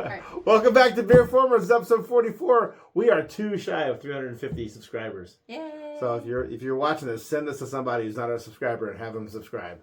right. Welcome back to BeerFormers, episode 44. We are too shy of 350 subscribers. Yay! So if you're watching this, send this to somebody who's not a subscriber and have them subscribe.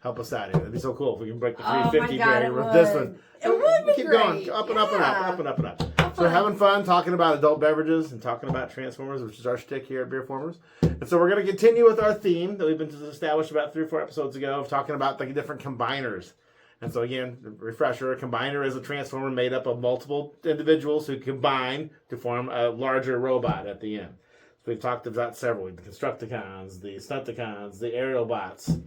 Help us out here. That'd be so cool if we can break the 350 barrier with this one. It would be keep great. going, up and up and up, up and up and up. Have So we're fun. having fun talking about adult beverages and talking about Transformers, which is our shtick here at BeerFormers. And so we're going to continue with our theme that we've been established about 3 or 4 episodes ago of talking about the different combiners. And so again, refresher, a combiner is a transformer made up of multiple individuals who combine to form a larger robot at the end. So we've talked about several, the Constructicons, the Stunticons, the Aerial Bots.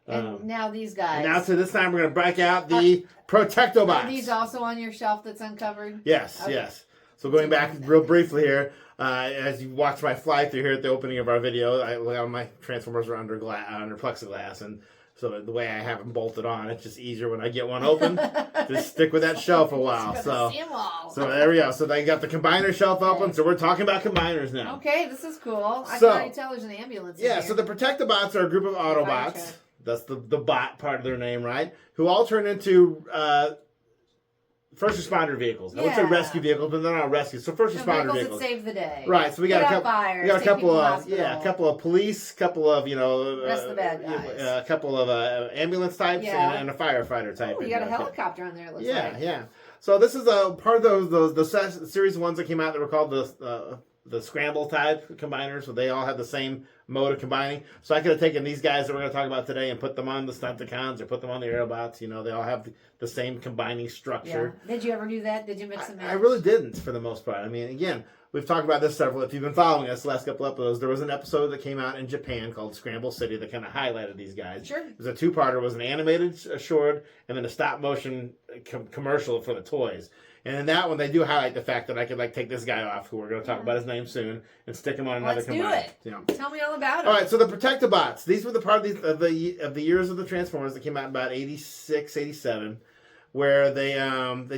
And now these guys. And now to this time we're going to break out the Protectobots. Are these also on your shelf that's uncovered? Yes, Okay. yes. So going back real briefly here, as you watch my fly through here at the opening of our video, all my Transformers are under plexiglass, and so the way I have them bolted on, it's just easier when I get one open. Just stick with that shelf a while. So there we go. So they got the combiner shelf open. So we're talking about combiners now. Okay, this is cool. I So- can already tell there's an ambulance in Yeah. here. So the Protectobots are a group of Autobots. truck. That's the bot part of their name, right? Who all turn into first responder vehicles. I would say Yeah. rescue vehicles, but they're not rescue. So first The responder vehicles vehicles. that save the day. Right, so we got Put a out couple. fires, We got a take couple people to of hospital. a couple of police, couple of Rest of the bad guys. a couple of ambulance types, Yeah. and a firefighter type. Oh, in you got a there. helicopter on there, it looks Yeah, like. yeah. So this is a part of the series of ones that came out that were called the scramble type combiners. So they all have the same mode of combining. So I could have taken these guys that we're going to talk about today and put them on the Stunticons or put them on the Aerobots. You know, they all have the same combining structure. Yeah. Did you ever do that? Did you mix and match? I really didn't for the most part. I mean, again, we've talked about this several. If you've been following us the last couple episodes, there was an episode that came out in Japan called Scramble City that kind of highlighted these guys. Sure. It was a 2-parter. It was an animated short and then a stop motion commercial for the toys. And in that one, they do highlight the fact that I could take this guy off, who we're going to talk about his name soon, and stick him on another Let's do combiner. it. You know. Tell me all about it. All right, so the Protectobots. These were the part of the years of the Transformers that came out in about 86, 87, where they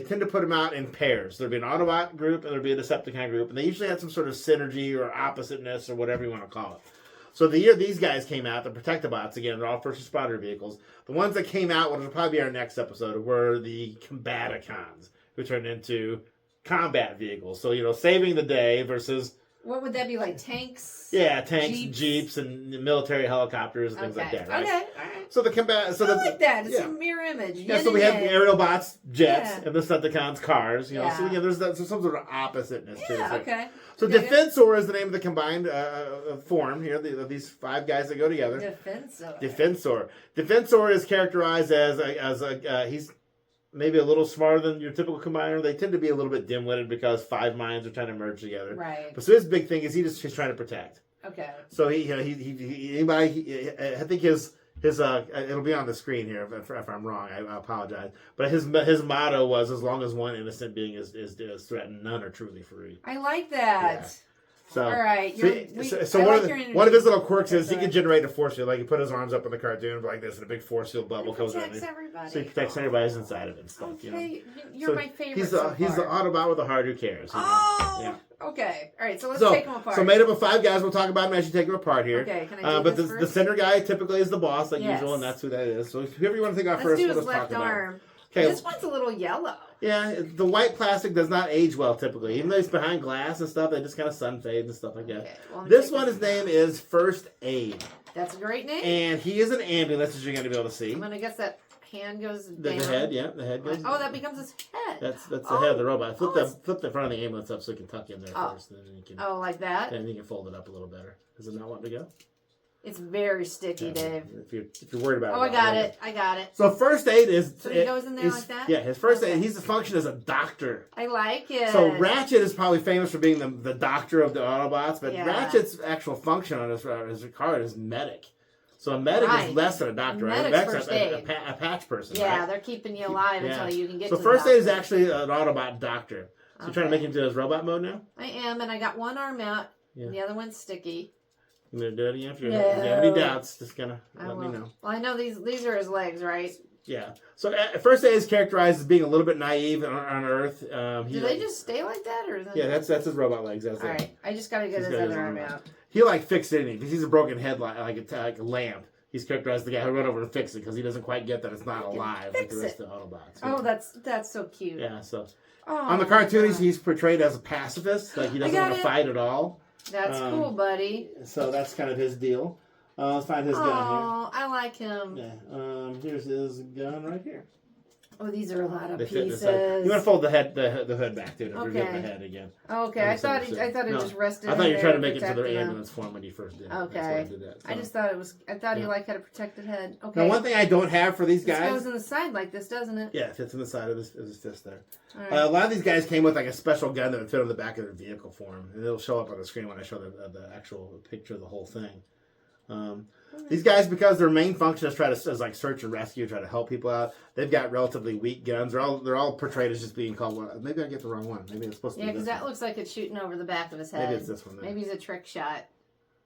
tend to put them out in pairs. There'd be an Autobot group and there'd be a Decepticon group, and they usually had some sort of synergy or oppositeness or whatever you want to call it. So the year these guys came out, the Protectobots, again, they're all first responder vehicles. The ones that came out, which will probably be our next episode, were the Combaticons, who turned into combat vehicles. So, saving the day versus... What would that be, like tanks? Yeah, tanks, Jeeps and military helicopters and things like that, right? Okay, all right. So the combat... So I like that. It's yeah. a mirror image. Yeah, Yin so we and have the yang. aerial bots, jets, Yeah. and the Stunticons, cars. So Yeah. again, there's some sort of oppositeness to it. Yeah, okay. So Dig it. Defensor is the name of the combined form here, of these 5 guys that go together. Defensor. Defensor is characterized as he's maybe a little smarter than your typical combiner. They tend to be a little bit dim-witted because 5 minds are trying to merge together. Right. But so his big thing is he's trying to protect. Okay. So I think his it'll be on the screen here if I'm wrong. I apologize. But his motto was, as long as one innocent being is threatened, none are truly free. I like that. Yeah. So, All right. One of his little quirks is he can generate a force field. Like he put his arms up in the cartoon like this, and a big force field bubble goes on. Everybody. So he protects everybody who's inside of it and stuff. Okay, you're So my favorite. He's the Autobot with a heart who cares. Oh. Yeah. Okay. All right. So let's take them apart. So made up of 5 guys. We'll talk about them as you take them apart here. Okay. Can I do but this the first? center guy typically is the boss, like Yes. usual, and that's who that is. So whoever you want to think about Let's first, do we'll his just talk left about. arm. Okay. This one's a little yellow. Yeah, the white plastic does not age well typically. Even though it's behind glass and stuff, they just kind of sun fade and stuff like that. Okay, well, This one, his name is First Aid. That's a great name. And he is an ambulance, as you're going to be able to see. I'm gonna guess that hand goes The down. head, yeah, the head goes. Oh, that becomes his head. That's the head of the robot. Flip it's- the front of the ambulance up so you can tuck in there first, and then you can. Oh, like that? Then you can fold it up a little better. Does it not want to go? It's very sticky, Dave. If you're worried about it. Oh, I got it. I got it. So First Aid is. So he goes in there like that? Yeah, his First Aid. Okay. He's the function as a doctor. I like it. So Ratchet is probably famous for being the doctor of the Autobots, but Yeah. Ratchet's actual function on his card is medic. So a medic is less than a doctor, right? Medic's That's first a aid. patch person, Yeah, right? they're keeping you alive until you can get So to First the Aid is doctor. actually an Autobot doctor. So you're trying to make him do his robot mode now? I am, and I got one arm out, Yeah. and the other one's sticky. You gonna do it again? If you No. have any doubts, just gonna I let me will. know. Well, I know these are his legs, right? Yeah. So First Aid is characterized as being a little bit naive on Earth. Do they just stay like that, or is that... Yeah, that's his robot legs. That's All it. right, I just gotta get He's his got other arm arm out. He fix anything because he's a broken headlight, like a lamp. He's characterized as the guy who run over and fix it because he doesn't quite get that it's not alive like the rest of the Autobots. Oh, that's so cute. Yeah. So Oh, On the cartoonies, he's portrayed as a pacifist, like he doesn't want to fight at all. That's cool, buddy. So that's kind of his deal. Let's find his gun here. Oh, I like him. Yeah. Here's his gun right here. Oh, these are a lot of They fit pieces. inside. You want to fold the hood back too. Don't forget the head again. Okay, I thought it just rested. I thought you were trying to make it to protected the him. ambulance form when you first did. Okay. That's why I did that. So. I just thought it was. I thought he had a protected head. Okay. Now, one thing I don't have for these This guys. goes in the side like this, doesn't it? Yeah, it fits in the side of his fist there. Right. A lot of these guys came with like a special gun that would fit on the back of their vehicle for them, and it'll show up on the screen when I show the actual picture of the whole thing. These guys, because their main function is is like search and rescue, try to help people out. They've got relatively weak guns. They're all portrayed as just being called. Maybe I get the wrong one. Maybe it's supposed to be. Yeah, because this that one. looks like it's shooting over the back of his head. Maybe it's this one. Then. Maybe he's a trick shot.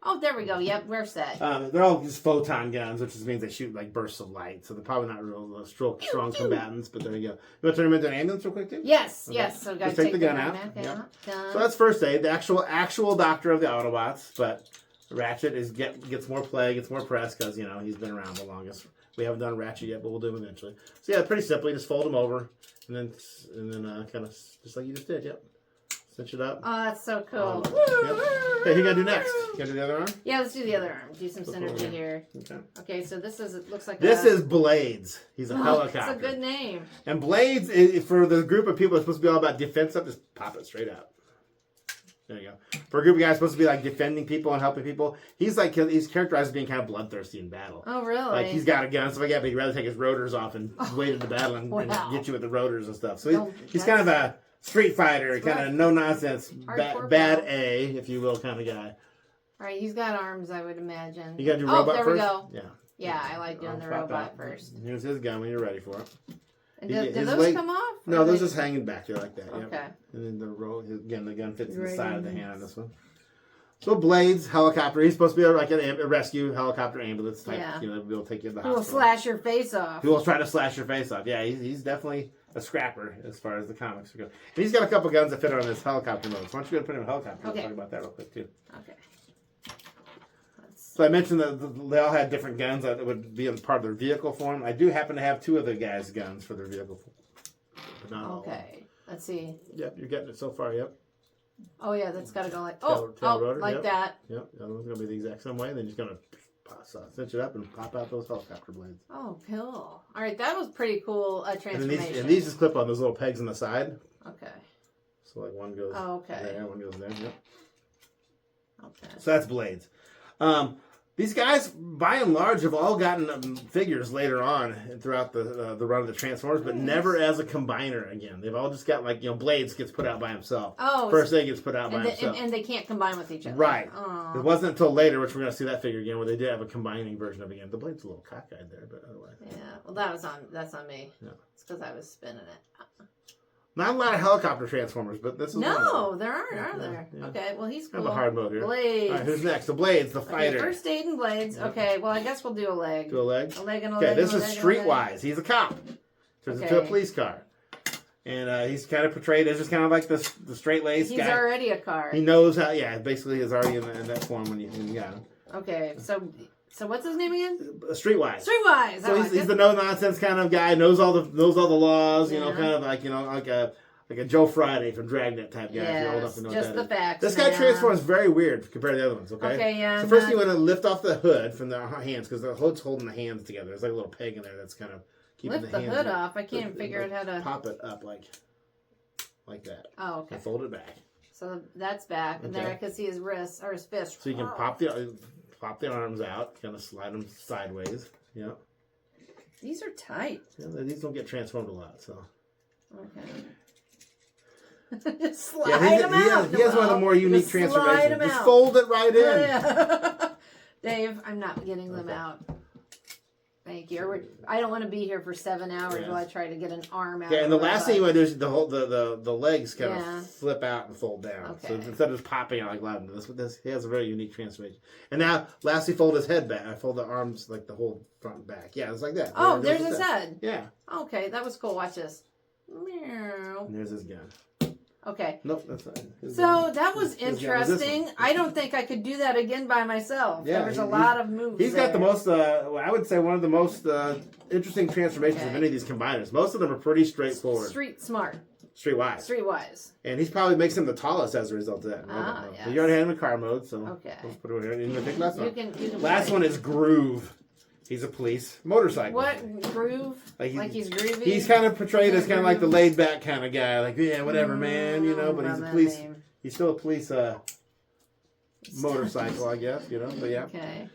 Oh, there we go. Yep, we're set. They're all just photon guns, which just means they shoot like bursts of light. So they're probably not real strong combatants. But there you go. You want to turn them into an ambulance real quick too? Yes, Okay. yes. So Just guys, take the gun gun out. back Yep. out. Done. So that's first aid. The actual doctor of the Autobots, but Ratchet gets more play, gets more press because he's been around the longest. We haven't done Ratchet yet, but we'll do him eventually. So yeah, pretty simply, just fold him over, and then kind of just like you just did. Yep, cinch it up. Oh, that's so cool. Yep. Okay, who you gotta do next? You gotta do the other arm. Yeah, let's do the other arm. Do some synergy here. Okay. Okay, so this looks like This is Blades. He's a helicopter. That's a good name. And Blades, for the group of people that's supposed to be all about defense stuff, just pop it straight out. There you go. For a group of guys supposed to be like defending people and helping people, he's characterized as being kind of bloodthirsty in battle. Oh, really? Like he's got a gun, stuff like that, but he'd rather take his rotors off and wait in the battle and get you with the rotors and stuff. So he's kind of a street fighter, kind of no nonsense, bad A, if you will, kind of guy. All right, he's got arms, I would imagine. You got to do robot there first? we go. Yeah. Yeah, I like doing the robot first. Here's his gun when you're ready for it. And do those come off? No, those just hanging back there like that. Yep. Okay. And then the gun fits in the side of the hand on this one. So Blades, helicopter. He's supposed to be like a rescue helicopter ambulance type. Yeah. Be able to take you to the He will hospital. slash your face off. He will try to slash your face off. Yeah, he's definitely a scrapper as far as the comics go. And he's got a couple guns that fit on his helicopter mode. So why don't you go put him in a helicopter? Okay. We'll talk about that real quick too. Okay. So I mentioned that they all had different guns that would be in part of their vehicle form. I do happen to have two of the guys' guns for their vehicle form. But not all. Okay. Let's see. Yep, you're getting it so far, yep. Oh, yeah, that's got to go like... Tail rotor, like yep. that. Yep, the other one's going to be the exact same way. Then you're just going to cinch it up and pop out those helicopter blades. Oh, cool. All right, that was pretty cool transformation. And these just clip on those little pegs on the side. Okay. So like one goes there, one goes there, yep. Okay. So that's Blades. These guys, by and large, have all gotten figures later on throughout the run of the Transformers, but never as a combiner again. They've all just got Blades gets put out by himself. Oh, First Aid gets put out by himself. And they can't combine with each other. Right. Oh. It wasn't until later, which we're going to see that figure again, where they did have a combining version of it again. The Blade's a little cockeyed there, but otherwise. Yeah. Well, that's on me. Yeah. It's because I was spinning it. Not a lot of helicopter Transformers, but this is there aren't, are there? Yeah. Okay, well, he's cool. Kind of a hard mode here. Blades. All right, who's next? The Blades, the fighter. Okay, first aid and Blades. Yep. Okay, well, I guess we'll do a leg. Do a leg? A leg and a okay, leg. this and is a leg and a leg. Streetwise. He's a cop. Turns into a police car. And he's kind of portrayed as just kind of like the straight-laced guy. He's already a car. He knows how, basically he's already in that form when you got him. Okay, so what's his name again? Streetwise. Streetwise. So he's the no-nonsense kind of guy, knows all the laws, kind of like a Joe Friday from Dragnet type guy. Yeah, if you're old enough to know just what the that is. facts. This guy transforms very weird compared to the other ones, okay? Okay, yeah. So first you want to lift off the hood from the hands, because the hood's holding the hands together. There's like a little peg in there that's kind of keeping lift the the hands hood in. off. I can't figure out how to... Pop it up like that. Oh, okay. And fold it back. So that's back, and there I can see his wrist, or his fist. So you can pop the arms out, kind of slide them sideways. Yeah. These are tight. Yeah, these don't get transformed a lot, so... Okay. Just slide them out. He has one of the more unique Just transformations. Just fold it right in. Yeah. Dave, I'm not getting them out. Thank you. I don't want to be here for 7 hours while I try to get an arm out. Yeah, and the last thing you want to do is the legs kind of flip out and fold down. Okay. So instead of just popping out like Loudon, this he has a very unique transformation. And now, lastly, fold his head back. I fold the arms like the whole front and back. Yeah, it's like that. Oh, there's his head. Yeah. Okay, that was cool. Watch this. Meow. And there's his gun. Okay. Nope, that's not. So that was interesting. I don't think I could do that again by myself. Yeah, there was a lot of moves. He's got the most, I would say, one of the most interesting transformations of any of these combiners. Most of them are pretty straightforward. Street smart. Streetwise. Streetwise. And he's probably makes him the tallest as a result of that. Yes. So you already had him in car mode, so okay. Let's put it over here. You think last one? You can last one is Groove. He's a police motorcycle. What? Groove? Like he's groovy? He's kind of portrayed as kind of like the laid back kind of guy. Like, yeah, whatever, man, but he's a police. Name. He's still a police motorcycle, I guess, but yeah. Okay.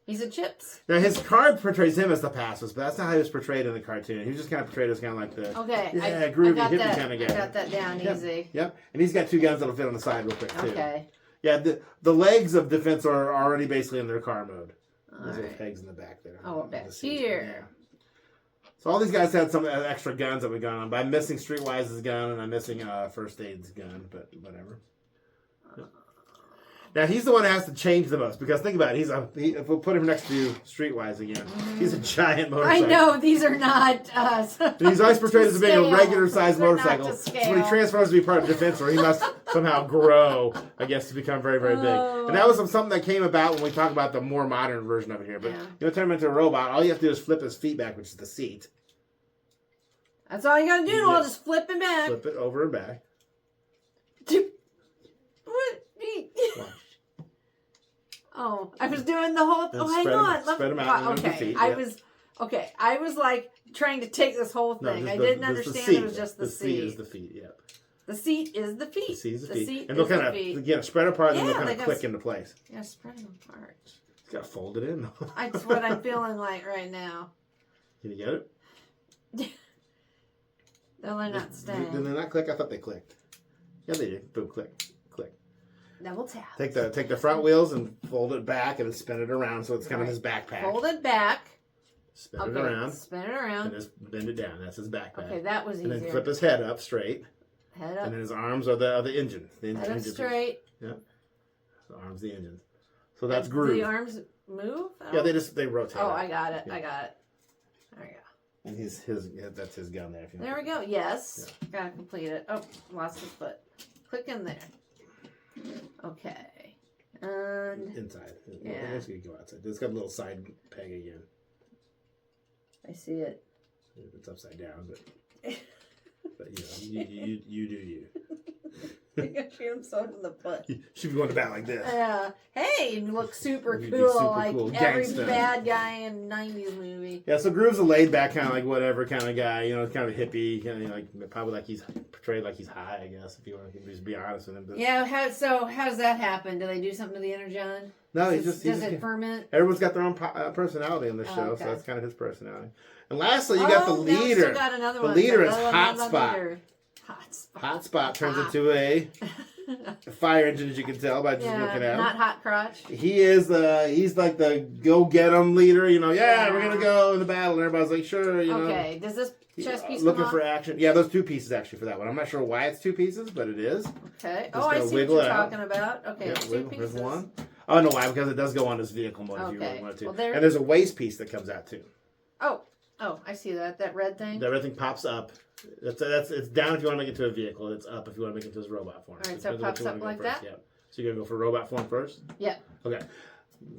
He's a Chips. Now, his card portrays him as the pacifist, but that's not how he was portrayed in the cartoon. He was just kind of portrayed as kind of like the groovy, hippie kind of guy. I got that down easy. Yep. And he's got 2 guns that'll fit on the side real quick, too. Okay. Yeah, the legs of Defensor are already basically in their car mode. There's little pegs in the back there. Oh, back here. Yeah. So all these guys had some extra guns that we got on. But I'm missing Streetwise's gun, and I'm missing First Aid's gun, but whatever. Now, he's the one that has to change the most, because think about it. If we'll put him next to Streetwise again, he's a giant motorcycle. I know, these are not... he's always portrayed as being a regular-sized motorcycle. So when he transforms to be part of Defensor, he must somehow grow, I guess, to become very, very big. And that was something that came about when we talk about the more modern version of it here. But turn him into a robot, all you have to do is flip his feet back, which is the seat. That's all you gotta do. I'll just flip him back. Flip it over and back. What? Oh, I was doing the whole... hang on. Spread them out. Okay, I was like trying to take this whole thing. I didn't understand it was just the seat. The seat is the feet, yeah. The seat is the feet. The seat is the feet. The seat and they'll is kind the of, feet. again, spread apart and they'll kind of click into place. Yeah, spread them apart. You got to fold it in. That's what I'm feeling like right now. Can you get it? No, they're not staying. Did they not click? I thought they clicked. Yeah, they did. Boom, click. Double tap. Take the front wheels and fold it back and then spin it around so it's kind of his backpack. Fold it back. Spin it around. Spin it around. And just bend it down. That's his backpack. Okay, that was easier. And then flip his head up straight. Head up. And then his arms are the engine. Head up straight. Yeah. The arms, the engine. So that's Groove. Do the arms move? Yeah, they rotate. Oh, I got it. Yeah. I got it. There we go. And that's his gun there. There we go. Yes. Yeah. Gotta complete it. Oh, lost the foot. Click in there. Okay. And inside. Yeah. I guess we could go outside. It's got a little side peg again. I see it. It's upside down, but you do you. He's gonna shoot himself in the foot. Should be going to bat like this. Yeah. Hey, you look super You'd cool, super like cool. every Gangsta. bad guy in '90s movie. Yeah, so Groove's a laid back kind of like whatever kind of guy, kind of a hippie, kind of like probably like he's portrayed like he's high, I guess, if you want to just be honest with him. But yeah. How does that happen? Do they do something to the Energon? No, does it ferment? Everyone's got their own personality in the show, okay. So that's kind of his personality. And lastly, you got the leader. No, still got another the one. leader is Hotspot. Hotspot turns into a fire engine, as you can tell by just looking at him. Not hot crotch. He's like the go get 'em leader. We're gonna go in the battle, and everybody's like, sure. Okay. Does this chest piece looking come for action? Yeah, those 2 pieces actually for that one. I'm not sure why it's 2 pieces, but it is. Okay. Oh, I see what you're talking about. Okay, 2 pieces. There's one. Oh no, why? Because it does go on this vehicle mode if you really want to. And there's a waist piece that comes out too. Oh, I see that. That red thing. That red thing pops up. It's down if you want to make it to a vehicle. It's up if you want to make it to his robot form. All right, so it pops up like that? Yeah. So you're going to go for robot form first? Yeah. Okay.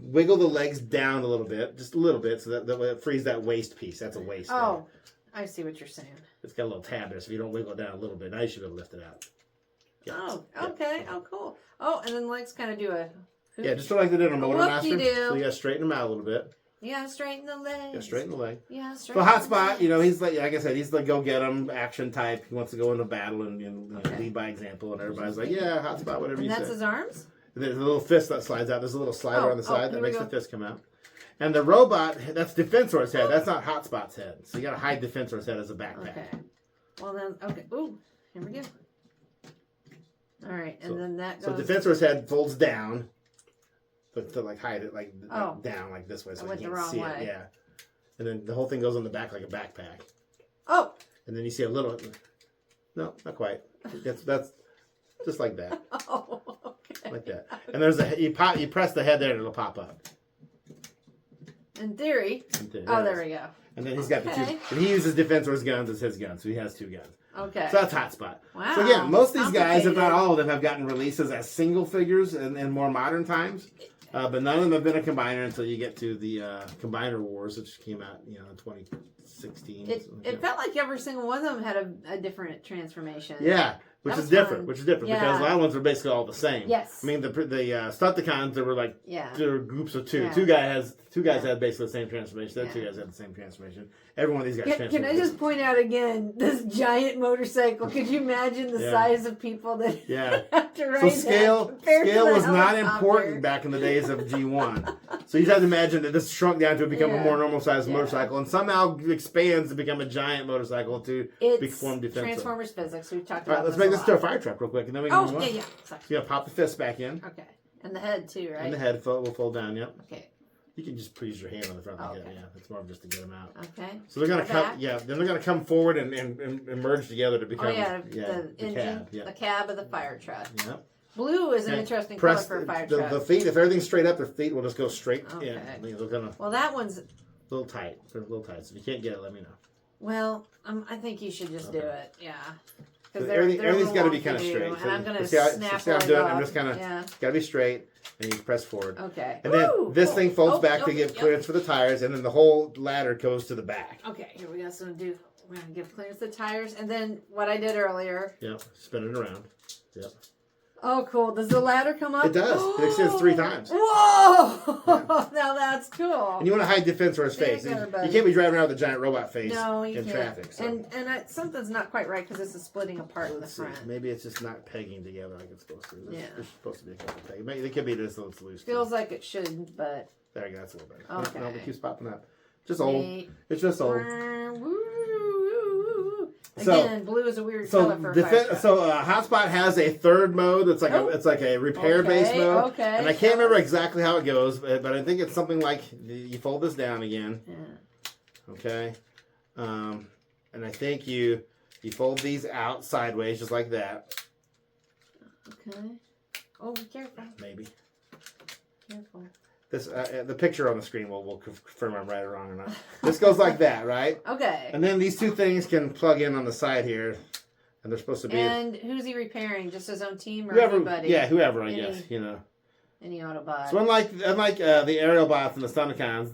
Wiggle the legs down a little bit, just a little bit, so that it frees that waist piece. That's a waist. Oh, there. I see what you're saying. It's got a little tab there, so if you don't wiggle it down a little bit, now you should be able to lift it out. Yeah. Oh, okay. Yeah. Oh, cool. Oh, and then the legs kind of do a... Yeah, just like they did on Motor Master. Whoop-de-doo. So you got to straighten them out a little bit. Yeah, straighten the legs. Yeah, straighten the leg. Yeah, straighten the Hotspot, he's like I said, he's the go-get-em action type. He wants to go into battle and lead by example, and everybody's like, yeah, Hotspot, whatever you say. And that's his arms? And there's a little fist that slides out. There's a little slider on the side that makes the fist come out. And the robot, that's Defensor's head. That's not Hotspot's head. So you got to hide Defensor's head as a backpack. Okay. Well, then, okay. Ooh, here we go. All right, and then that goes... So Defensor's head folds down. But to hide it like down like this way so you can't see it. Yeah. And then the whole thing goes on the back like a backpack. Oh. And then you see a little. No, not quite. That's just like that. Oh, okay. Like that. And there's you press the head there and it'll pop up. In theory. Oh, there we go. And then he's got the 2. And he uses Defensor's guns as his guns, so he has 2 guns. Okay. So that's Hotspot. Wow. So again, most of these guys, if not all of them, have gotten releases as single figures in more modern times. But none of them have been a combiner until you get to the Combiner Wars, which came out, in 2016. It felt like every single one of them had a different transformation. Yeah, which is different. Because a lot of ones are basically all the same. Yes. I mean, the Stunticons, there were like there were groups of two. Yeah. Two guys had basically the same transformation. The other two guys had the same transformation. Every one of these guys transformed. Can I just point out again this giant motorcycle? Could you imagine the size of people that have to ride scale was not important back in the days of G1. So you have to imagine that this shrunk down to become a more normal sized motorcycle, and somehow expands to become a giant motorcycle to form Defensor. Transformers physics. We've talked about. Let's make this to a fire truck real quick, and then we can move on. Yeah. So you pop the fist back in. Okay, and the head too, right? And the head will fold down. Yep. Okay. You can just use your hand on the front of the head. Yeah, it's more of just to get them out. Okay. So they're gonna come. Yeah, then they're gonna come forward and merge together to become. The engine, the cab of the fire truck. Yep. Blue is an interesting color for a fire truck. The feet, if everything's straight up, their feet will just go straight in. They're gonna. Well, that one's a little tight. They're a little tight. So if you can't get it, let me know. Well, I think you should just do it. Yeah. Because everything's got to be kind of straight. And I'm going to snap it off. I'm just kind of got to be straight, and you press forward. Okay. And then this thing folds back to give clearance for the tires, and then the whole ladder goes to the back. Okay, here we go. So we're going to give clearance to the tires, and then what I did earlier. Yep, spin it around. Yep. Oh, cool. Does the ladder come up? It does. It extends 3 times. Whoa! Yeah. Now that's cool. And you want to hide Defensor's face. You can't be driving around with a giant robot face in traffic. So. And something's not quite right because this is splitting apart in the front. Maybe it's just not pegging together like it's supposed to. There's supposed to be a couple pegs. It could be just a little loose. Feels like it shouldn't, but... There you go. That's a little better. Okay. No, it keeps popping up. Just old. It's just old. Again, blue is a weird color for a fire truck. So Hotspot has a third mode that's like it's like a repair based mode. Okay. And I can't remember exactly how it goes, but I think it's something like you fold this down again. Yeah. Okay. And I think you fold these out sideways just like that. Okay. Oh, be careful. Maybe. Careful. This the picture on the screen will confirm I'm right or wrong or not. This goes like that, right? Okay. And then these two things can plug in on the side here, and they're supposed to be. And who's he repairing? Just his own team or whoever, anybody? Yeah, whoever I guess. Any Autobot. So unlike the aerial bots and the Stunticons,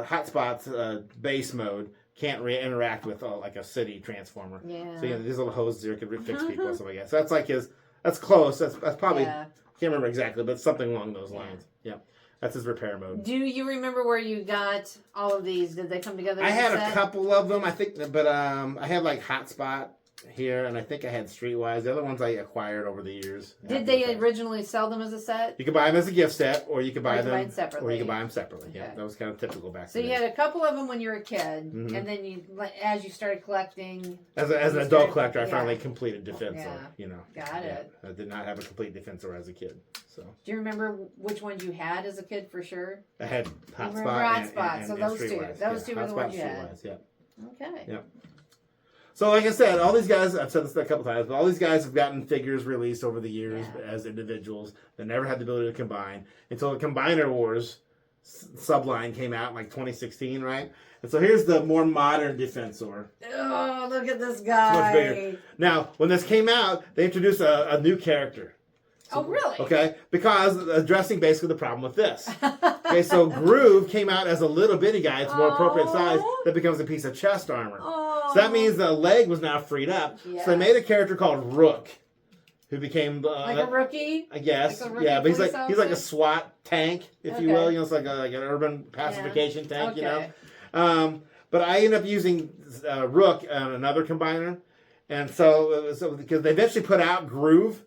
Hotspot's base mode can't interact with like a city transformer. Yeah. So these little hoses here could fix people or something like that. So that's like that's close. That's probably. Yeah. Can't remember exactly, but something along those lines. Yeah. That's his repair mode. Do you remember where you got all of these? Did they come together? I had a couple of them, I think, but I had like Hotspot here, and I think I had Streetwise. The other ones I acquired over the years. Did they originally sell them as a set? You could buy them as a gift set, or you could buy them separately. Or you could buy them separately. Okay. Yeah, that was kind of typical back then. So you had a couple of them when you were a kid, and then as you started collecting. As an adult collector, I finally completed Defensor. Yeah. Got it. I did not have a complete Defensor as a kid. So. Do you remember which ones you had as a kid for sure? I had Hotspot. And so those two. Those two were the ones you had. Yeah. Okay. Yep. So, like I said, all these guys, I've said this a couple times, but all these guys have gotten figures released over the years as individuals that never had the ability to combine until the Combiner Wars subline came out in like 2016, right? And so here's the more modern Defensor. Oh, look at this guy. Much bigger. Now, when this came out, they introduced a new character. Oh, really? Okay, because addressing basically the problem with this. Okay, so Groove came out as a little bitty guy. It's more appropriate size. That becomes a piece of chest armor. So that means the leg was now freed up. Yes. So they made a character called Rook, who became like a rookie. I guess. Like rookie but he's like a SWAT tank, if you will. It's like an urban pacification tank. But I ended up using Rook on another combiner, and so because they eventually put out Groove.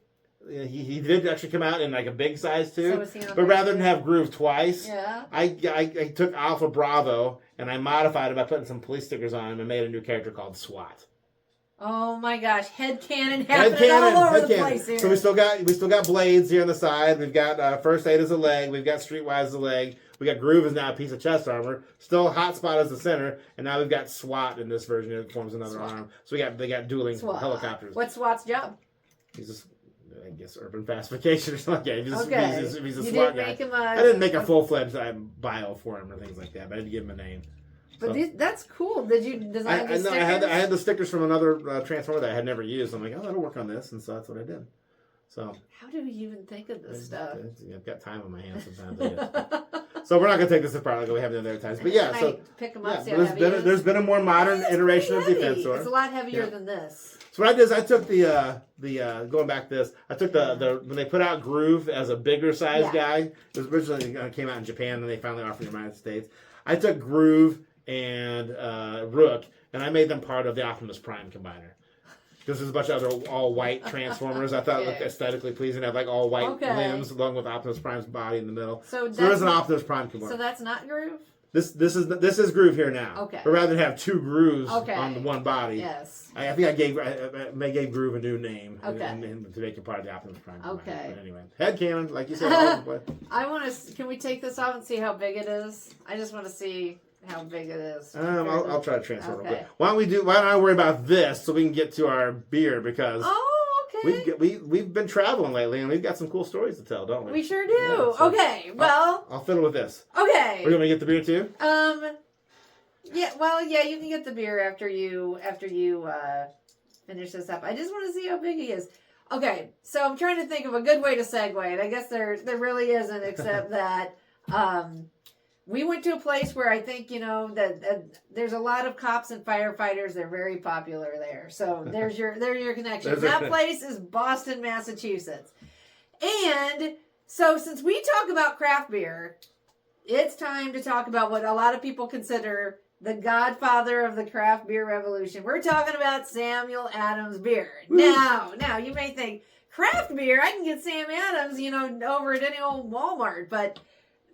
He did actually come out in like a big size too, but rather than have Groove twice, I took Alpha Bravo and I modified it by putting some police stickers on him and made a new character called SWAT. Oh my gosh, headcanon happening all over the place here. So we still got Blades here on the side. We've got First Aid as a leg. We've got Streetwise as a leg. We got Groove as now a piece of chest armor. Still Hotspot as the center, and now we've got SWAT in this version. It forms another arm. So they got dueling helicopters. What's SWAT's job? He's just. I guess urban pacification or something. He's a you SWAT didn't guy. I didn't make a full-fledged bio for him or things like that, but I had to give him a name. But that's cool. Did you design the stickers? I had the stickers from another Transformer that I had never used. I'm like, oh, that'll work on this, and so that's what I did. So how do we even think of this stuff? I've got time on my hands sometimes. I guess. So we're not going to take this apart like we have in the other times. But yeah, Can so I pick them up, see how there's heavy been it is? there's been a more modern iteration of Heavy. Defensor. It's a lot heavier than this. So what I did is I took the going back to this, I took the when they put out Groove as a bigger size guy. It was originally came out in Japan, and they finally offered it in the United States. I took Groove and Rook, and I made them part of the Optimus Prime combiner. Because there's a bunch of other all-white Transformers. I thought it looked aesthetically pleasing. They have like all-white limbs along with Optimus Prime's body in the middle. So there is an Optimus Prime combiner. So that's not Groove? This is Groove here now. Okay. But rather than have two Grooves on the one body, yes. I think I gave Groove a new name to make it part of the Optimus Prime. Okay. But anyway, headcanon, like you said. I want to. Can we take this off and see how big it is? I just want to see how big it is. I'll try to transfer real quick. Why don't I worry about this so we can get to our beer because we've been traveling lately and we've got some cool stories to tell, don't we? We sure do. Yeah, so okay. Well, I'll fiddle with this. Okay. We're gonna get the beer too. Yeah. Well, yeah. You can get the beer after you finish this up. I just want to see how big he is. Okay. So I'm trying to think of a good way to segue, and I guess there really isn't, except that we went to a place where I think, that there's a lot of cops and firefighters. They're very popular there. So there's your connection. That place is Boston, Massachusetts. And so since we talk about craft beer, it's time to talk about what a lot of people consider the godfather of the craft beer revolution. We're talking about Samuel Adams Beer. Now you may think, craft beer, I can get Sam Adams, over at any old Walmart, but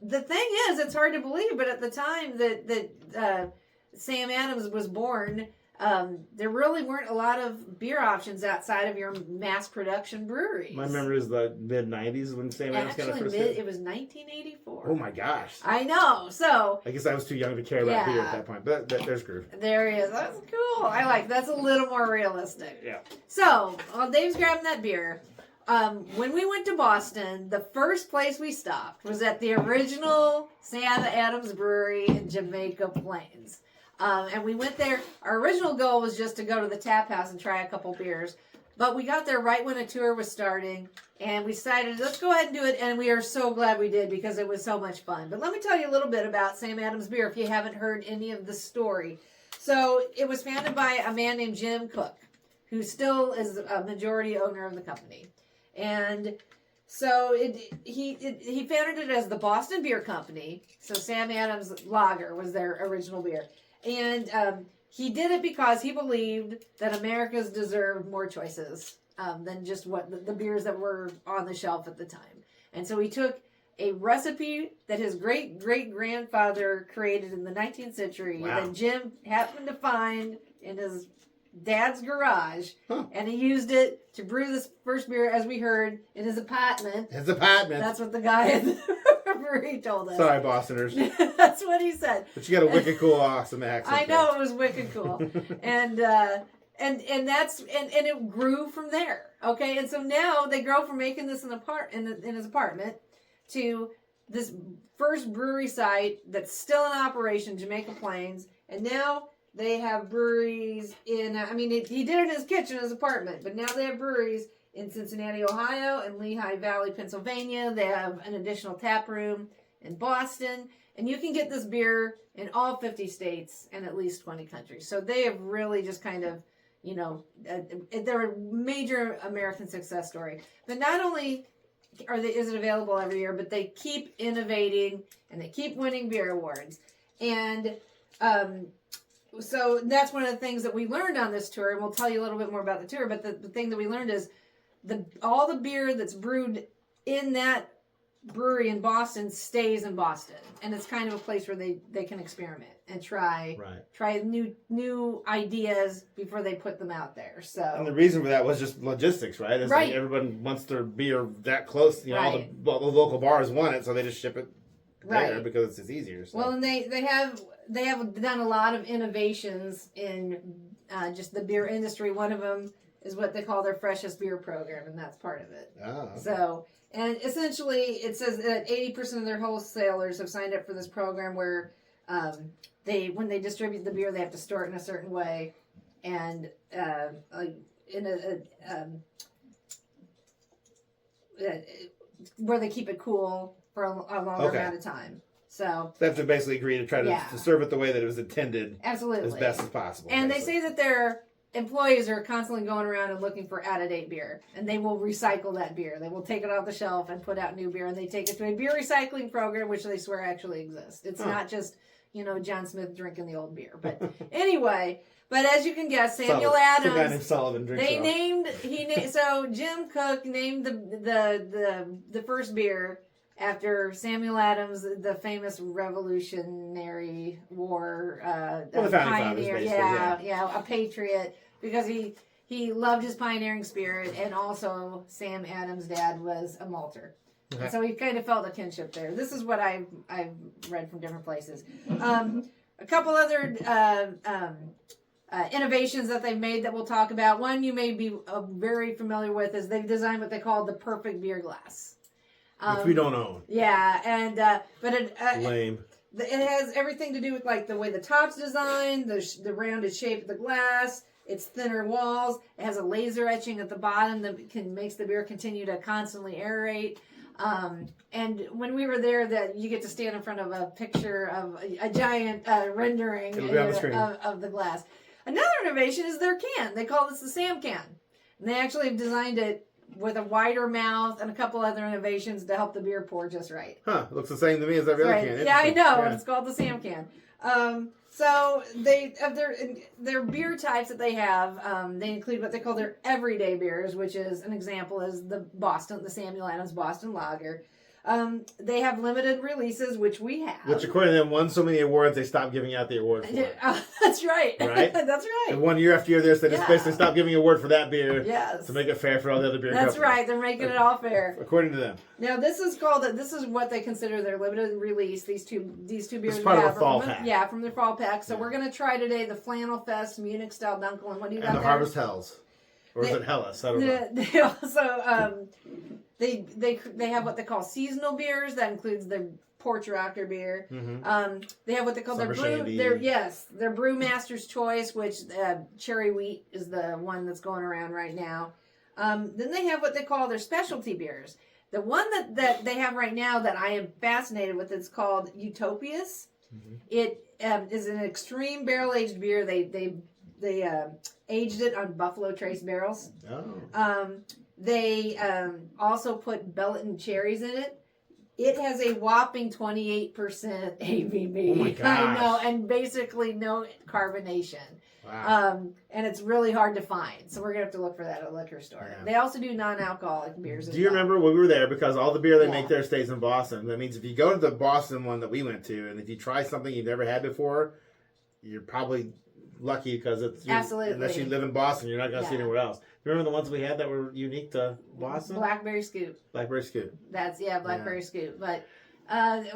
the thing is, it's hard to believe, but at the time that Sam Adams was born, there really weren't a lot of beer options outside of your mass production breweries. My memory is the mid-90s when Sam Adams got first hit. It was 1984. Oh my gosh. I know. So I guess I was too young to care about beer at that point, but there's Groove. There he is. That's cool. I like that's a little more realistic. Yeah. So while Dave's grabbing that beer, when we went to Boston, the first place we stopped was at the original Sam Adams Brewery in Jamaica Plains. And we went there. Our original goal was just to go to the tap house and try a couple beers. But we got there right when a tour was starting. And we decided, let's go ahead and do it. And we are so glad we did because it was so much fun. But let me tell you a little bit about Sam Adams Beer if you haven't heard any of the story. So it was founded by a man named Jim Cook, who still is a majority owner of the company. And so he founded it as the Boston Beer Company. So Sam Adams Lager was their original beer. And he did it because he believed that Americans deserved more choices than just what the beers that were on the shelf at the time. And so he took a recipe that his great-great-grandfather created in the 19th century that Jim happened to find in his dad's garage, and he used it to brew this first beer, as we heard, in his apartment. His apartment. That's what the guy at the brewery told us. Sorry, Bostoners. That's what he said. But you got a wicked cool, awesome accent. I know, it was wicked cool. and it grew from there. Okay, and so now they grow from making this in his apartment to this first brewery site that's still in operation, Jamaica Plains, and now they have breweries in, he did it in his kitchen, his apartment, but now they have breweries in Cincinnati, Ohio, and Lehigh Valley, Pennsylvania. They have an additional tap room in Boston, and you can get this beer in all 50 states and at least 20 countries. So they have really just kind of, they're a major American success story. But not only is it available every year, but they keep innovating and they keep winning beer awards. And so that's one of the things that we learned on this tour, and we'll tell you a little bit more about the tour, but the thing that we learned is all the beer that's brewed in that brewery in Boston stays in Boston. And it's kind of a place where they can experiment and try new ideas before they put them out there. So, and the reason for that was just logistics, right? It's like everyone wants their beer that close. All the local bars want it, so they just ship it there because it's easier. So. Well, and they have done a lot of innovations in just the beer industry. One of them is what they call their freshest beer program, and that's part of it. Oh, okay. So, and essentially, it says that 80% of their wholesalers have signed up for this program where when they distribute the beer, they have to store it in a certain way, and where they keep it cool for a longer amount of time. So they have to basically agree to try to serve it the way that it was intended, absolutely, as best as possible. And they say that their employees are constantly going around and looking for out-of-date beer, and they will recycle that beer. They will take it off the shelf and put out new beer, and they take it to a beer recycling program, which they swear actually exists. It's not just John Smith drinking the old beer, but anyway. But as you can guess, Samuel Adams. Some guy named Sullivan drinks so Jim Cook named the first beer after Samuel Adams, the famous Revolutionary War pioneer, a patriot, because he loved his pioneering spirit, and also Sam Adams' dad was a malter. Okay. So he kind of felt a kinship there. This is what I've read from different places. A couple other innovations that they've made that we'll talk about. One you may be very familiar with is they've designed what they call the perfect beer glass. Which we don't own. Yeah, and but it lame. It has everything to do with like the way the top's designed, the rounded shape of the glass, its thinner walls. It has a laser etching at the bottom that makes the beer continue to constantly aerate. And when we were there, that you get to stand in front of a picture of a giant rendering of the glass. Another innovation is their can. They call this the Sam can, and they actually have designed it with a wider mouth and a couple other innovations to help the beer pour just right. Huh, looks the same to me as every other can. Yeah, I know. Yeah. It's called the Sam can. So they of their beer types that they have, they include what they call their everyday beers, which is an example is the Samuel Adams Boston Lager. They have limited releases, which we have. Which, according to them, won so many awards, they stopped giving out the award for it. That's right. Right? That's right. And 1 year after year, they just basically stopped giving an award for that beer. Yes. To make it fair for all the other beer That's companies. right. They're making it all fair. According to them. Now, this is what they consider their limited release. These two beers. It's part of a fall pack. Yeah, from their fall pack. So we're going to try today the Flannel Fest Munich Style Dunkel. And what do you got there? And the Harvest Hells. Or is it Hellas? I don't know. They also... They have what they call seasonal beers. That includes their Porch Rocker beer. Mm-hmm. They have what they call their Brewmaster's Choice, which cherry wheat is the one that's going around right now. Then they have what they call their specialty beers. The one that they have right now that I am fascinated with is called Utopias. Mm-hmm. It is an extreme barrel aged beer. They aged it on Buffalo Trace barrels. Oh. They also put Belleton cherries in it. It has a whopping 28% ABV. Oh my gosh. I know, and basically no carbonation. Wow. And it's really hard to find. So we're going to have to look for that at a liquor store. Yeah. They also do non-alcoholic beers as well. Do you remember when we were there? Because all the beer they make there stays in Boston. That means if you go to the Boston one that we went to, and if you try something you've never had before, you're probably lucky because absolutely. Unless you live in Boston, you're not going to see anywhere else. Remember the ones we had that were unique to Boston? Blackberry Scoop. Blackberry Scoop. Blackberry Scoop. But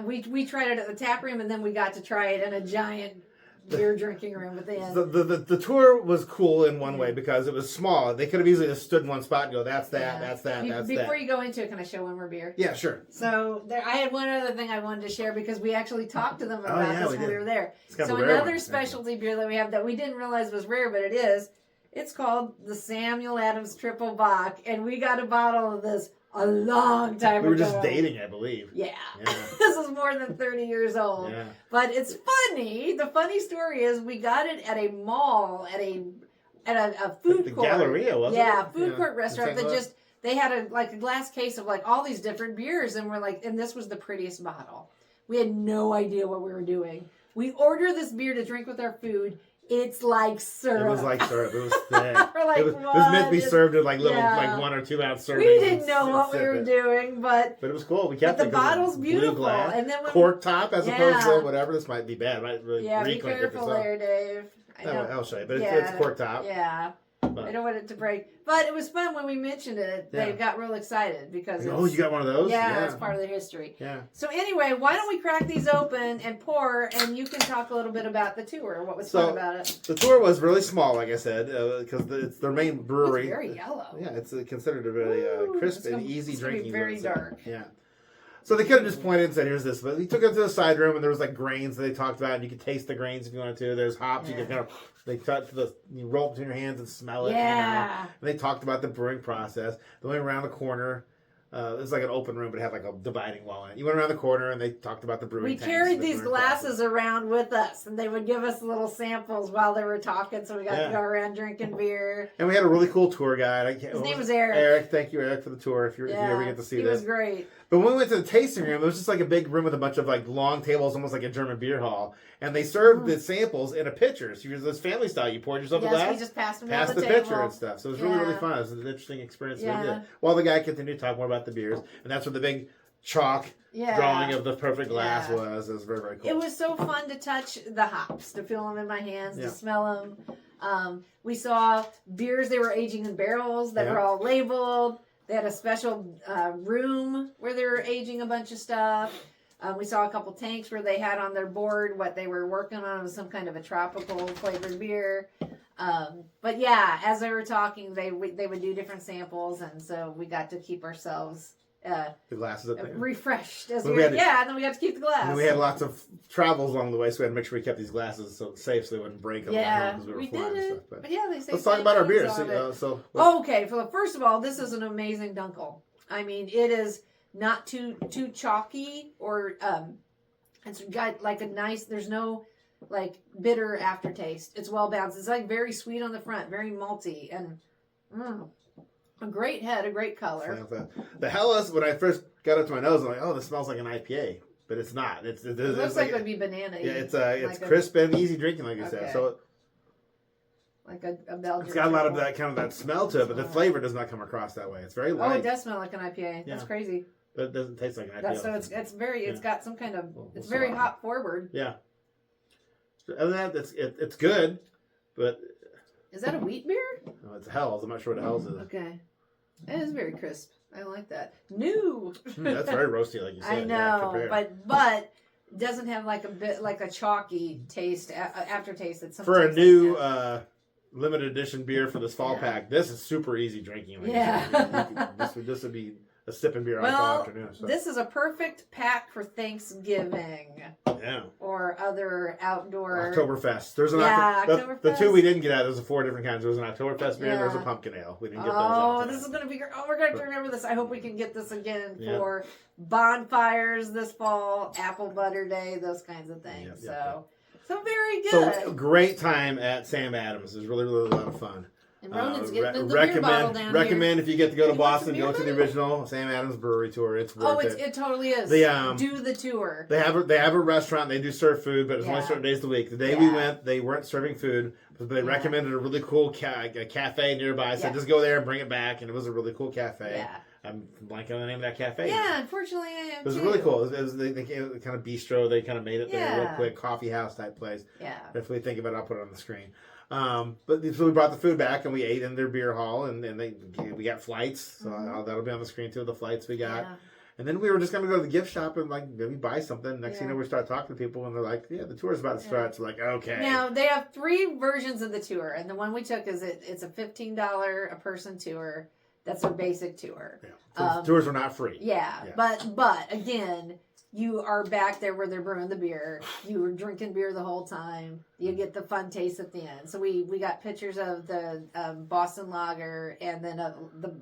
we tried it at the tap room, and then we got to try it in a giant beer drinking room at the end. The tour was cool in one way because it was small. They could have easily just stood in one spot and go, that's that, that's that. Before you go into it, can I show one more beer? Yeah, sure. So I had one other thing I wanted to share because we actually talked to them about this when we were there. So another specialty beer that we have that we didn't realize was rare, but it is. It's called the Samuel Adams Triple Bock, and we got a bottle of this a long time ago. We were just dating, I believe. Yeah. This is more than 30 years old. Yeah. But it's funny. The funny story is we got it at a mall, at a food court. Galleria, wasn't it? Yeah, food court restaurant that they had a glass case of like all these different beers, and we're like, and this was the prettiest bottle. We had no idea what we were doing. We ordered this beer to drink with our food. It's like syrup. It was like syrup. It was thick. We're like, it was meant to be served in like little, like 1 or 2 ounce servings. We didn't know what we were doing, but it was cool. We kept the bottle's beautiful, glass, and then cork top as opposed to whatever. This might be bad. Might really be careful there, Dave. I'll show you, but it's cork top. Yeah. I don't want it to break. But it was fun when we mentioned it. They got real excited because you got one of those? Yeah, it's part of the history. Yeah. So anyway, why don't we crack these open and pour, and you can talk a little bit about the tour, what was fun about it. The tour was really small, like I said, because it's their main brewery. It's very yellow. Yeah, it's considered a very crisp and easy drinking. Very dark. Yeah. So they could have just pointed and said, here's this. But he took it to the side room, and there was like grains that they talked about, and you could taste the grains if you wanted to. There's hops. You could kind of, you roll between your hands and smell it. Yeah. And they talked about the brewing process. They went around the corner. it was like an open room, but it had like a dividing wall in it. You went around the corner, and they talked about the brewing. We carried these glasses around with us, and they would give us little samples while they were talking, so we got to go around drinking beer. And we had a really cool tour guide. His name was Eric. Eric, thank you, Eric, for the tour. If you ever get to see this, he was great. But when we went to the tasting room, it was just like a big room with a bunch of like long tables, almost like a German beer hall. And they served the samples in a pitcher. So this family style. You poured yourself a glass. We just passed them down the table. pitcher and stuff. So it was really, really fun. It was an interesting experience. While the guy continued to talk more about the beers. And that's where the big chalk drawing of the perfect glass was. It was very, very cool. It was so fun to touch the hops, to feel them in my hands, to smell them. We saw beers they were aging in barrels that were all labeled. They had a special room where they were aging a bunch of stuff. We saw a couple tanks where they had on their board what they were working on. It was some kind of a tropical flavored beer. But yeah, as they were talking, they would do different samples, and so we got to keep ourselves the glasses up there. Refreshed. And then we got to keep the glass. And we had lots of travels along the way, so we had to make sure we kept these glasses safe so they wouldn't break them. Because we did it. Stuff. But yeah, they say let's talk about our beers. Okay, first of all, this is an amazing dunkel. I mean, it is not too chalky or it's got like a nice. There's no like bitter aftertaste. It's well balanced. It's like very sweet on the front, very malty, and a great head, a great color. The Hellas, when I first got up to my nose, I'm like, oh, this smells like an IPA. But it's not. It looks like it would be banana. Yeah, it's crisp and easy drinking, like you said. So like a Belgian. It's got a lot of that smell to it, but the flavor does not come across that way. It's very light. Oh, it does smell like an IPA. That's crazy. But it doesn't taste like an IPA. So it's very. It's got some kind of. It's very hop forward. Yeah. Other than that, it's good, but. Is that a wheat beer? No, it's Hell's. I'm not sure what Hell's is. Okay. It is very crisp. I like that. New. That's very roasty, like you said. I know, but it doesn't have like a bit like a chalky taste aftertaste. It's for a new limited edition beer for this fall pack. This is super easy drinking. Like this would be a sipping beer all afternoon. So. This is a perfect pack for Thanksgiving. Yeah. Or other outdoor. Oktoberfest. There's an Oktoberfest. The two we didn't get at. There's 4 different kinds. There was an Oktoberfest beer and there was a pumpkin ale. We didn't get those. Oh, this is going to be great. Oh, we're going to have to remember this. I hope we can get this again for bonfires this fall, apple butter day, those kinds of things. So very good. So great time at Sam Adams. It was really, really a lot of fun. And Ronan's getting the beer bottle down recommend here. If you get to go to Boston, go to the original Sam Adams Brewery tour. It's worth it. It totally is. Do the tour. They have a restaurant. They do serve food, but it's only certain days of the week. The day we went, they weren't serving food, but they recommended a really cool cafe nearby. So just go there and bring it back, and it was a really cool cafe. Yeah. I'm blanking on the name of that cafe. Yeah, unfortunately I am. It was really cool. It was they kind of bistro. They kind of made it there real quick, coffee house type place. Yeah. If we think about it, I'll put it on the screen. But so we brought the food back and we ate in their beer hall, and we got flights, so that'll be on the screen too. The flights we got, and then we were just gonna go to the gift shop and like maybe buy something. Next thing you know, we start talking to people, and they're like, "Yeah, the tour's about to start." It's like, okay. Now they have 3 versions of the tour, and the one we took it's a $15 a person tour. That's a basic tour. Yeah. So tours are not free. Yeah. But again, you are back there where they're brewing the beer. You were drinking beer the whole time. You get the fun taste at the end. So we got pictures of the Boston Lager and then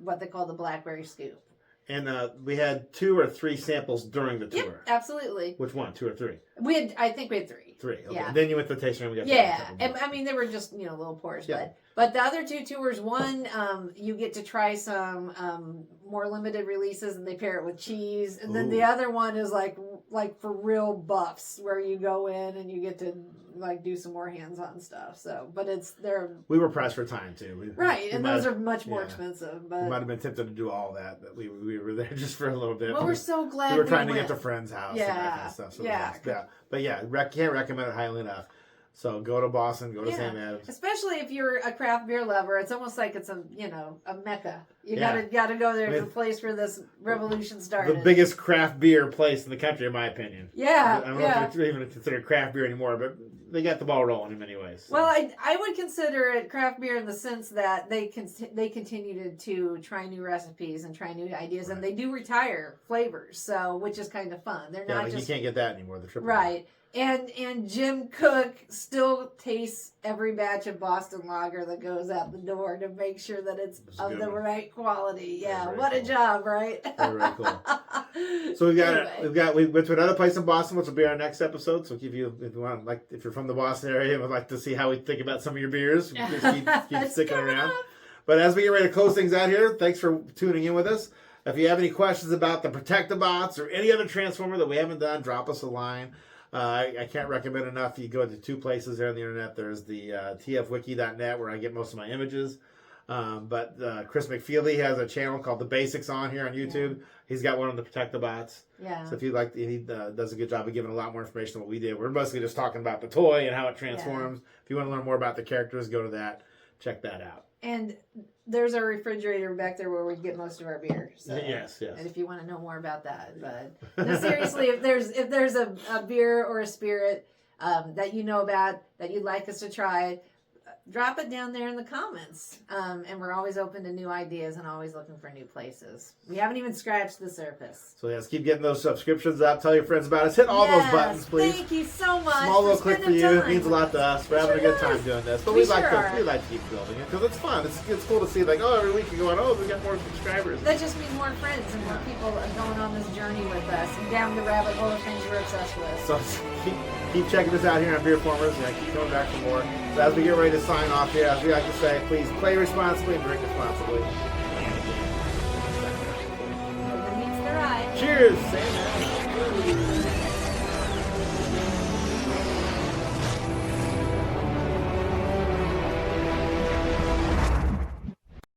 what they call the Blackberry Scoop. And we had 2 or 3 samples during the tour. Yep, absolutely. Which one? 2 or 3? I think we had 3. 3. Okay. Yeah. And then you went to the tasting room. And I mean they were just little pours, but the other 2 tours, one you get to try some more limited releases and they pair it with cheese, and then the other one is like for real buffs where you go in and you get to like do some more hands-on stuff. So, but we were pressed for time too. And those are much more expensive. But we might have been tempted to do all that, but we were there just for a little bit. Well, we're so glad we were trying to get to friends' house. And that kind of stuff. So but can't recommend it highly enough. So go to Boston, go to Sam Adams. Especially if you're a craft beer lover, it's almost like it's a mecca. You gotta go there. It's the place where this revolution started. The biggest craft beer place in the country, in my opinion. Yeah. I don't know if it's even considered craft beer anymore, but they got the ball rolling in many ways. So. Well, I would consider it craft beer in the sense that they continue to try new recipes and try new ideas, and they do retire flavors, so which is kind of fun. They're not just you can't get that anymore. The triple. Right. And Jim Cook still tastes every batch of Boston Lager that goes out the door to make sure that it's of the right quality. Yeah, very what cool. a job, right? Very cool. So we went to another place in Boston, which will be our next episode. So if you want, like, if you're from the Boston area and would like to see how we think about some of your beers, just keep sticking around. Up. But as we get ready to close things out here, thanks for tuning in with us. If you have any questions about the Protectobots or any other Transformer that we haven't done, drop us a line. I can't recommend enough. You go to 2 places there on the internet. There's the tfwiki.net where I get most of my images. But Chris McFeely has a channel called The Basics on here on YouTube. Yeah. He's got one on the Protectobots. Yeah. So if you like, he does a good job of giving a lot more information than what we did. We're mostly just talking about the toy and how it transforms. Yeah. If you want to learn more about the characters, go to that. Check that out. And there's a refrigerator back there where we get most of our beer. So. Yes. And if you want to know more about that, but no, seriously, if there's a beer or a spirit that you know about that you'd like us to try, drop it down there in the comments. And we're always open to new ideas and always looking for new places. We haven't even scratched the surface. So yes, keep getting those subscriptions up. Tell your friends about us. Hit all those buttons, please. Thank you so much. Small little click for you. It means a lot to us. We're having a good time doing this. But we like to keep building it because it's fun. It's cool to see, like, oh, every week you're going, oh, we got more subscribers. That just means more friends and more people going on this journey with us and down the rabbit hole of things we're obsessed with. So keep checking us out here on BeerFormers. Keep coming back for more. So as we get ready to sign off here, as we like to say, please play responsibly and drink responsibly. Meets the ride. Cheers, Sam.